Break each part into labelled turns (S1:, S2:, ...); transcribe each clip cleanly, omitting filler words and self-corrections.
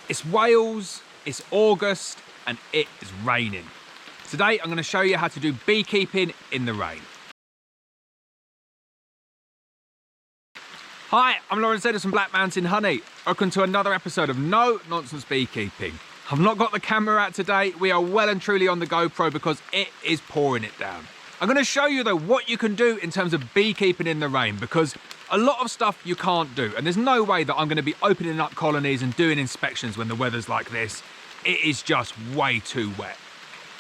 S1: It's Wales, it's August, and it is raining. Today I'm going to show you how to do beekeeping in the rain. Hi, I'm Lawrence Edison, Black Mountain Honey. Welcome to another episode of No Nonsense Beekeeping. I've not got the camera out today. We are well and truly on the GoPro because it is pouring it down. I'm going to show you though what you can do in terms of beekeeping in the rain, because a lot of stuff you can't do, and there's no way that I'm going to be opening up colonies and doing inspections when the weather's like this. It is just way too wet.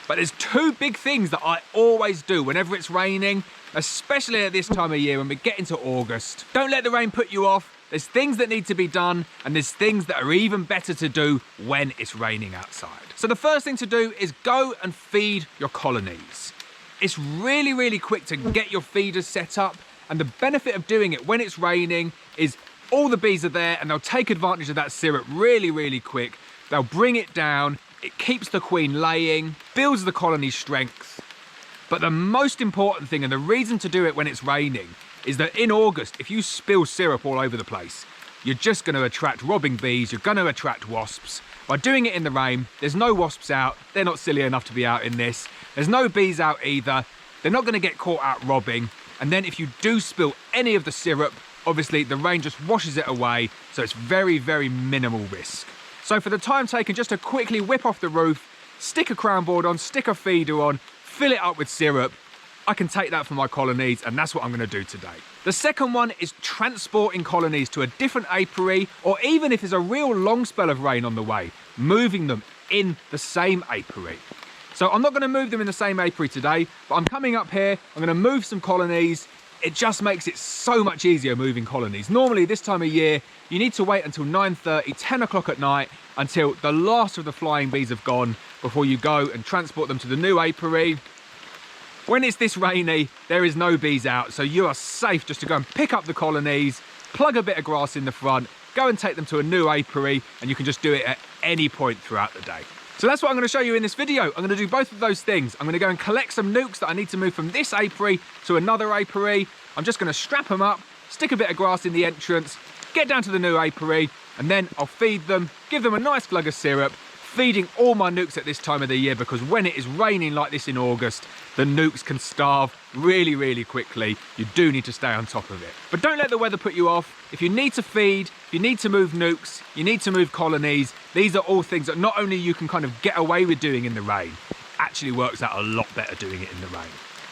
S1: But there's two big things that I always do whenever it's raining, especially at this time of year when we get into August. Don't let the rain put you off. There's things that need to be done, and there's things that are even better to do when it's raining outside. So the first thing to do is go and feed your colonies. It's really quick to get your feeders set up, and the benefit of doing it when it's raining is all the bees are there and they'll take advantage of that syrup really quick. They'll bring it down, it keeps the queen laying, builds the colony's strength. But the most important thing, and the reason to do it when it's raining, is that in August, if you spill syrup all over the place, you're just going to attract robbing bees, you're going to attract wasps. By doing it in the rain, there's no wasps out, they're not silly enough to be out in this. There's no bees out either, they're not going to get caught out robbing. And then if you do spill any of the syrup, obviously the rain just washes it away, so it's very minimal risk. So for the time taken just to quickly whip off the roof, stick a crown board on, stick a feeder on, fill it up with syrup, I can take that for my colonies, and that's what I'm going to do today. The second one is transporting colonies to a different apiary, or even if there's a real long spell of rain on the way, moving them in the same apiary. So I'm not going to move them in the same apiary today, but I'm coming up here, I'm going to move some colonies. It just makes it so much easier moving colonies. Normally this time of year, you need to wait until 9:30, 10 o'clock at night, until the last of the flying bees have gone before you go and transport them to the new apiary. When it's this rainy, there is no bees out, so you are safe just to go and pick up the colonies, plug a bit of grass in the front, go and take them to a new apiary, and you can just do it at any point throughout the day. So that's what I'm going to show you in this video. I'm going to do both of those things. I'm going to go and collect some nukes that I need to move from this apiary to another apiary. I'm just going to strap them up, stick a bit of grass in the entrance, get down to the new apiary, and then I'll feed them, give them a nice glug of syrup, feeding all my nukes at this time of the year, because when it is raining like this in August, the nukes can starve really quickly. You do need to stay on top of it. But don't let the weather put you off. If you need to feed, if you need to move nukes, you need to move colonies, these are all things that not only you can kind of get away with doing in the rain, actually works out a lot better doing it in the rain.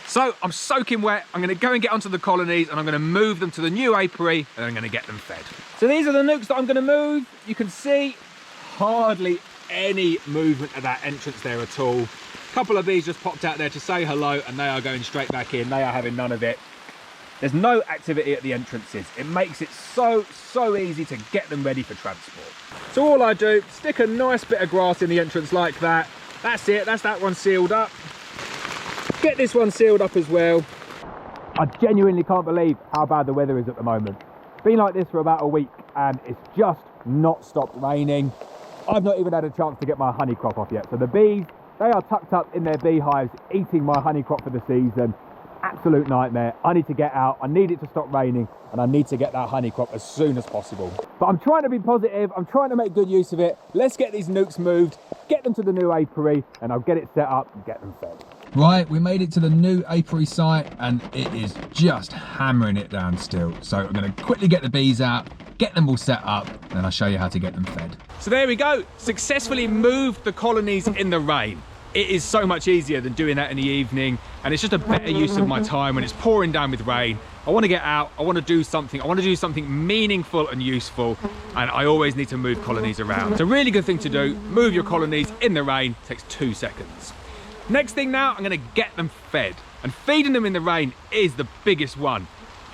S1: So I'm soaking wet, I'm going to go and get onto the colonies, and I'm going to move them to the new apiary, and I'm going to get them fed. So these are the nukes that I'm going to move. You can see hardly any movement at that entrance there at all. A couple of bees just popped out there to say hello, and they are going straight back in. They are having none of it. There's no activity at the entrances. It makes it so easy to get them ready for transport. So all I do, stick a nice bit of grass in the entrance like that. That's it, that's that one sealed up. Get this one sealed up as well. I genuinely can't believe how bad the weather is at the moment. It's been like this for about a week, and it's just not stopped raining. I've not even had a chance to get my honey crop off yet. So the bees, they are tucked up in their beehives eating my honey crop for the season. Absolute nightmare. I need to get out, I need it to stop raining, and I need to get that honey crop as soon as possible. But I'm trying to be positive, I'm trying to make good use of it. Let's get these nukes moved, get them to the new apiary, and I'll get it set up and get them fed. Right, we made it to the new apiary site, and it is just hammering it down still. So I'm going to quickly get the bees out, get them all set up, and then I'll show you how to get them fed. So there we go, successfully moved the colonies in the rain. It is so much easier than doing that in the evening, and it's just a better use of my time when it's pouring down with rain. I want to get out, I want to do something, I want to do something meaningful and useful, and I always need to move colonies around. It's a really good thing to do, move your colonies in the rain, it takes 2 seconds. Next thing now, I'm going to get them fed, and feeding them in the rain is the biggest one.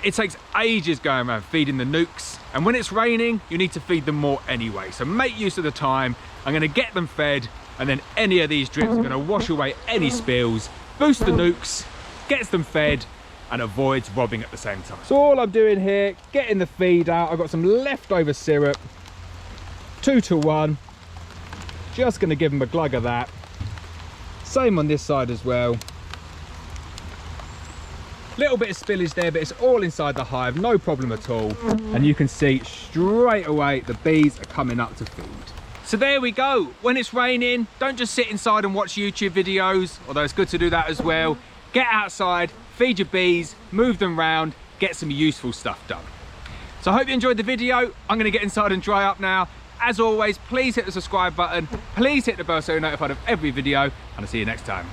S1: It takes ages going around feeding the nukes, and when it's raining, you need to feed them more anyway. So make use of the time. I'm going to get them fed, and then any of these drips are going to wash away any spills, boost the nukes, gets them fed, and avoids robbing at the same time. So all I'm doing here, getting the feed out. I've got some leftover syrup, 2 to 1. Just going to give them a glug of that. Same on this side as well. Little bit of spillage there, but it's all inside the hive, no problem at all. And you can see straight away the bees are coming up to feed. So there we go. When it's raining, don't just sit inside and watch YouTube videos, although it's good to do that as well. Get outside, feed your bees, move them round, get some useful stuff done. So I hope you enjoyed the video. I'm gonna get inside and dry up now. As always, please hit the subscribe button, please hit the bell so you're notified of every video, and I'll see you next time.